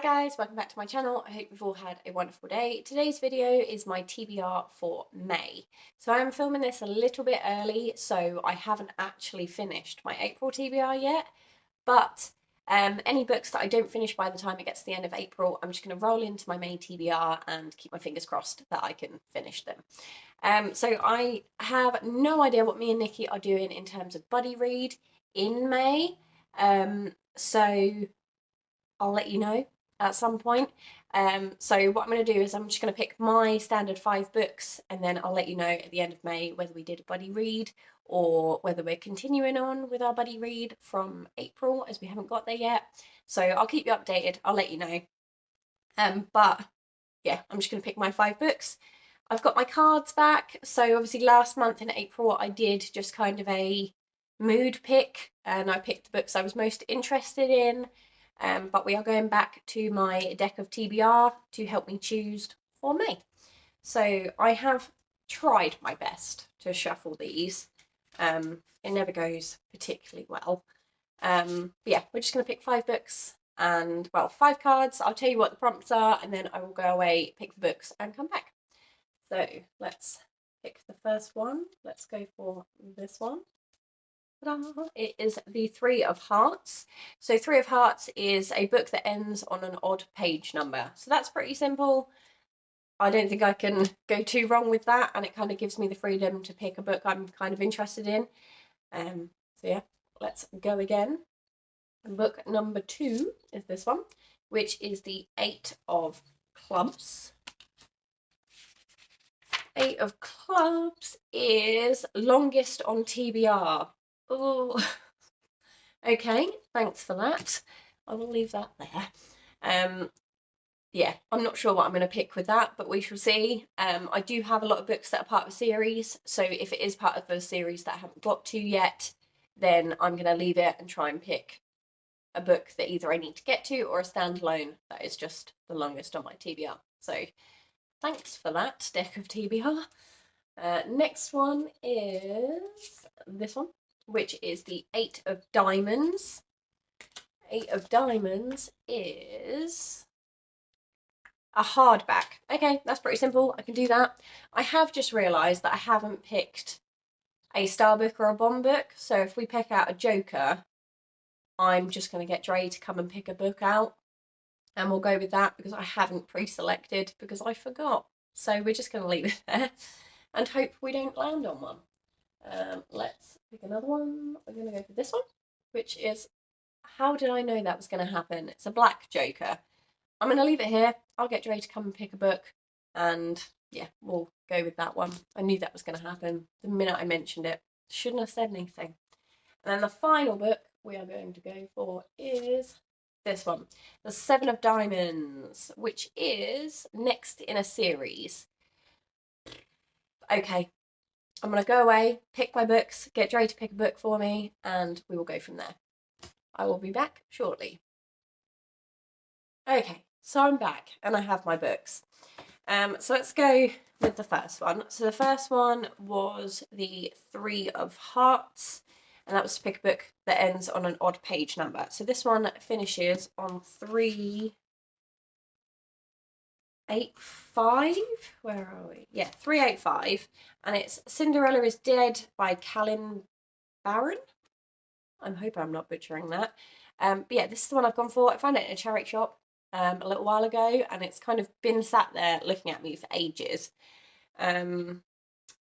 guys, welcome back to my channel. I hope you've all had a wonderful day. Today's video is my TBR for May. So I'm filming this a little bit early, so I haven't actually finished my April TBR yet, but any books that I don't finish by the time it gets to the end of April, I'm just going to roll into my May TBR and keep my fingers crossed that I can finish them. So I have no idea what me and Nikki are doing in terms of buddy read in May, so I'll let you know at some point. So what I'm going to do is I'm just going to pick my standard 5 books, and then I'll let you know at the end of May whether we did a buddy read or whether we're continuing on with our buddy read from April, as we haven't got there yet. So I'll keep you updated. I'll let you know. But yeah, I'm just going to pick my 5 books. I've got my cards back. So obviously last month in April I did just kind of a mood pick, and I picked the books I was most interested in. But we are going back to my deck of TBR to help me choose for May. So I have tried my best to shuffle these. It never goes particularly well. But yeah, we're just going to pick 5 books and, well, 5 cards. I'll tell you what the prompts are, and then I will go away, pick the books and come back. So let's pick the first one. Let's go for this one. It is the 3 of Hearts. So 3 of Hearts is a book that ends on an odd page number. So that's pretty simple. I don't think I can go too wrong with that, and it kind of gives me the freedom to pick a book I'm kind of interested in. So yeah, let's go again. Book number 2 is this one, which is the 8 of Clubs. 8 of Clubs is longest on TBR. Oh, okay, thanks for that. I will leave that there. Yeah, I'm not sure what I'm going to pick with that, but we shall see. I do have a lot of books that are part of a series, so if it is part of a series that I haven't got to yet, then I'm going to leave it and try and pick a book that either I need to get to or a standalone that is just the longest on my TBR. So thanks for that, deck of TBR. Next one is this one, which is the 8 of Diamonds. 8 of Diamonds is a hardback. Okay, that's pretty simple. I can do that. I have just realised that I haven't picked a star book or a bomb book. So if we pick out a joker, I'm just going to get Dre to come and pick a book out. And we'll go with that because I haven't pre-selected because I forgot. So we're just going to leave it there and hope we don't land on one. Let's pick another one. We're going to go for this one, which is, how did I know that was going to happen? It's a black joker. I'm going to leave it here. I'll get Dre to come and pick a book, and yeah, we'll go with that one. I knew that was going to happen the minute I mentioned it. Shouldn't have said anything. And then the final book we are going to go for is this one, the 7 of Diamonds, which is next in a series. Okay, I'm going to go away, pick my books, get Dre to pick a book for me, and we will go from there. I will be back shortly. Okay, so I'm back and I have my books. So let's go with the first one. So the first one was the 3 of Hearts, and that was to pick a book that ends on an odd page number. So this one finishes on 385. Where are we? Yeah, 385, and it's Cinderella is Dead by Callan Barron. I hope I'm not butchering that. But yeah, this is the one I've gone for. I found it in a charity shop a little while ago, and it's kind of been sat there looking at me for ages. And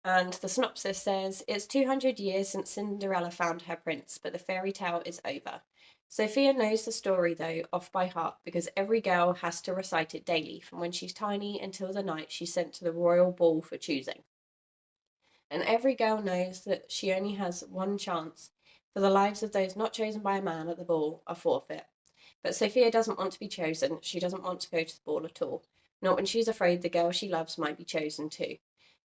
the synopsis says, it's 200 years since Cinderella found her prince, but the fairy tale is over. Sophia knows the story, though, off by heart, because every girl has to recite it daily, from when she's tiny until the night she's sent to the royal ball for choosing. And every girl knows that she only has one chance, for the lives of those not chosen by a man at the ball are forfeit. But Sophia doesn't want to be chosen. She doesn't want to go to the ball at all, not when she's afraid the girl she loves might be chosen too.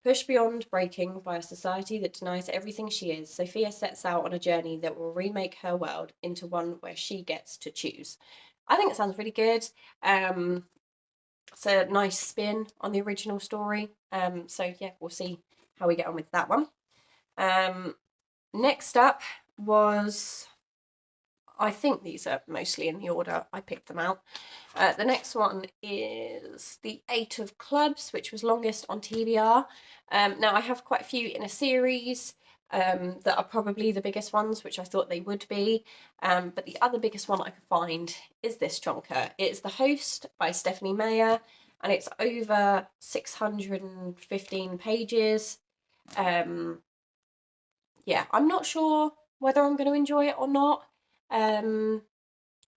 Pushed beyond breaking by a society that denies everything she is, Sophia sets out on a journey that will remake her world into one where she gets to choose. I think it sounds really good. It's a nice spin on the original story. So yeah, we'll see how we get on with that one. Next up was I think these are mostly in the order I picked them out. The next one is the Eight of Clubs, which was longest on TBR. Now, I have quite a few in a series that are probably the biggest ones, which I thought they would be. But the other biggest one I could find is this chonker. It's The Host by Stephanie Meyer, and it's over 615 pages. Yeah, I'm not sure whether I'm going to enjoy it or not.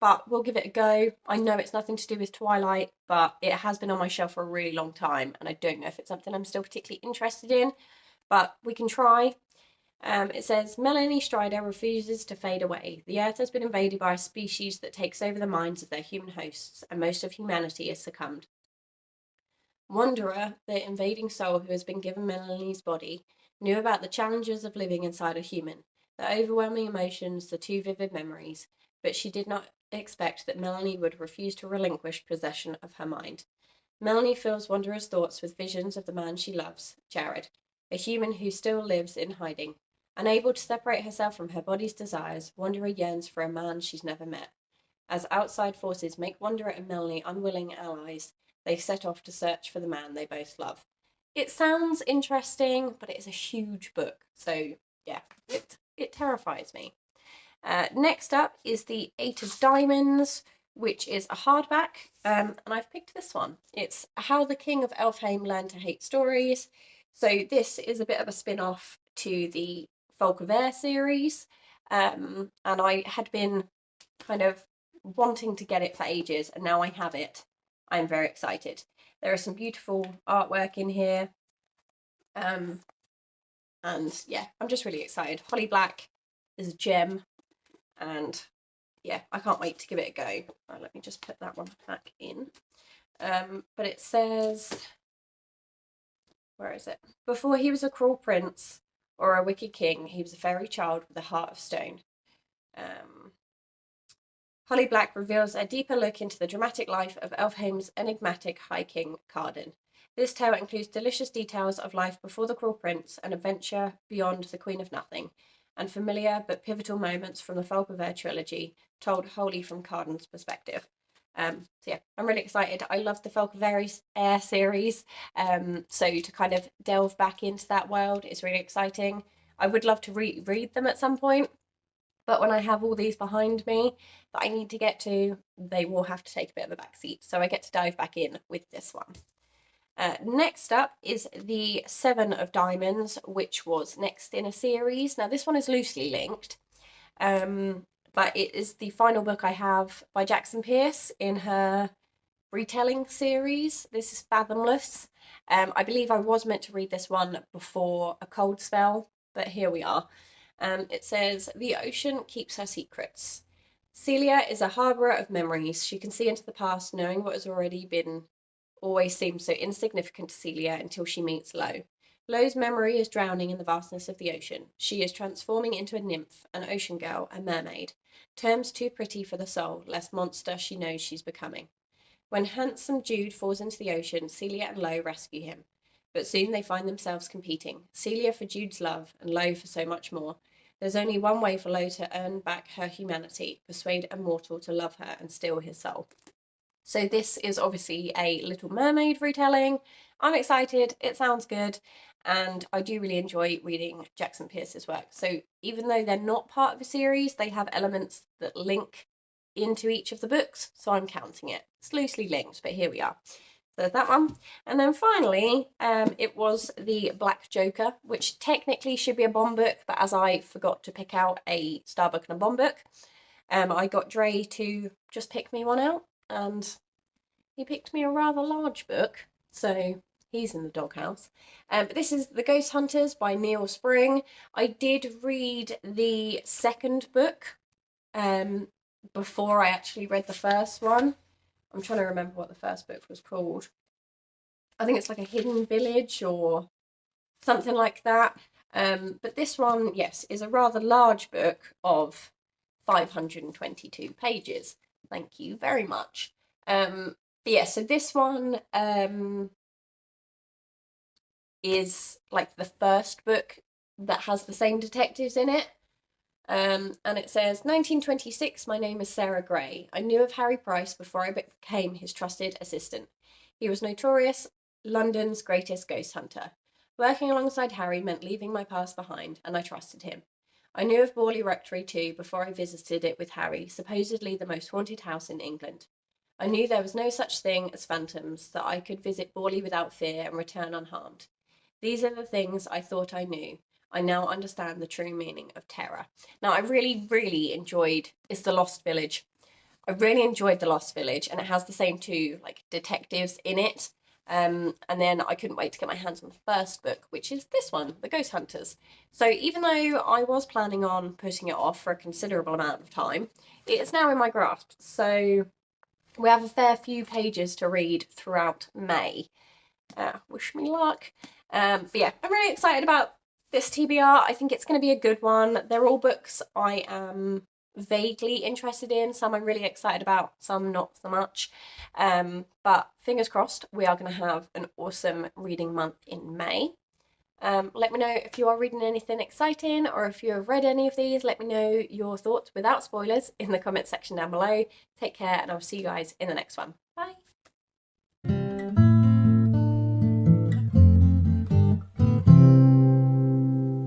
But we'll give it a go. I know it's nothing to do with Twilight, but it has been on my shelf for a really long time, and I don't know if it's something I'm still particularly interested in, but we can try. It says, Melanie Strider refuses to fade away. The Earth has been invaded by a species that takes over the minds of their human hosts, and most of humanity has succumbed. Wanderer, the invading soul who has been given Melanie's body, knew about the challenges of living inside a human, the overwhelming emotions, the too vivid memories, but she did not expect that Melanie would refuse to relinquish possession of her mind. Melanie fills Wanderer's thoughts with visions of the man she loves, Jared, a human who still lives in hiding. Unable to separate herself from her body's desires, Wanderer yearns for a man she's never met. As outside forces make Wanderer and Melanie unwilling allies, they set off to search for the man they both love. It sounds interesting, but it is a huge book, so yeah, it terrifies me. Next up is the Eight of Diamonds, which is a hardback, and I've picked this one. It's How the King of Elfheim Learned to Hate Stories. So this is a bit of a spin-off to the Folk of Air series, and I had been kind of wanting to get it for ages, and now I have it. I'm very excited. There is some beautiful artwork in here, and yeah, I'm just really excited. Holly Black is a gem, and yeah, I can't wait to give it a go. Let me just put that one back in. But it says, where is it? Before he was a cruel prince or a wicked king, he was a fairy child with a heart of stone. Holly Black reveals a deeper look into the dramatic life of Elfheim's enigmatic High King, Carden. This tale includes delicious details of life before the Cruel Prince, an adventure beyond the Queen of Nothing, and familiar but pivotal moments from the Folk of Air trilogy, told wholly from Carden's perspective. So yeah, I'm really excited. I love the Folk of Air series, so to kind of delve back into that world is really exciting. I would love to read them at some point, but when I have all these behind me that I need to get to, they will have to take a bit of a backseat. So I get to dive back in with this one. Next up is the Seven of Diamonds, which was next in a series. Now, this one is loosely linked, but it is the final book I have by Jackson Pearce in her retelling series. This is Fathomless. I believe I was meant to read this one before a cold spell, but here we are. It says, the ocean keeps her secrets. Celia is a harbourer of memories. She can see into the past, knowing what has already been always seems so insignificant to Celia until she meets Lo. Lo's memory is drowning in the vastness of the ocean. She is transforming into a nymph, an ocean girl, a mermaid. Terms too pretty for the soul, less monster she knows she's becoming. When handsome Jude falls into the ocean, Celia and Lo rescue him. But soon they find themselves competing. Celia for Jude's love, and Lo for so much more. There's only one way for Lo to earn back her humanity, persuade a mortal to love her and steal his soul. So this is obviously a Little Mermaid retelling. I'm excited, it sounds good, and I do really enjoy reading Jackson Pearce's work. So even though they're not part of a series, they have elements that link into each of the books, so I'm counting it. It's loosely linked, but here we are. So that one. And then finally, it was the Black Joker, which technically should be a Bond book, but as I forgot to pick out a Star book and a Bond book, I got Dre to just pick me one out, and he picked me a rather large book, so he's in the doghouse. But this is The Ghost Hunters by Neil Spring. I did read the second book before I actually read the first one. I'm trying to remember what the first book was called. I think it's like A Hidden Village or something like that. But this one, yes, is a rather large book of 522 pages. Thank you very much. But yeah, so this one is like the first book that has the same detectives in it. And it says, 1926, my name is Sarah Gray. I knew of Harry Price before I became his trusted assistant. He was notorious London's greatest ghost hunter. Working alongside Harry meant leaving my past behind, and I trusted him. I knew of Borley Rectory too before I visited it with Harry, supposedly the most haunted house in England. I knew there was no such thing as phantoms, that I could visit Borley without fear and return unharmed. These are the things I thought I knew. I now understand the true meaning of terror. Now, I really enjoyed It's the Lost Village. I really enjoyed The Lost Village, and it has the same two like detectives in it. And then I couldn't wait to get my hands on the first book, which is this one, The Ghost Hunters. So even though I was planning on putting it off for a considerable amount of time, it is now in my grasp. So we have a fair few pages to read throughout May. Wish me luck. But yeah, I'm really excited about this TBR. I think it's going to be a good one. They're all books I am vaguely interested in. Some I'm really excited about, some not so much. But fingers crossed, we are going to have an awesome reading month in May. Let me know if you are reading anything exciting or if you have read any of these. Let me know your thoughts without spoilers in the comment section down below. Take care, and I'll see you guys in the next one.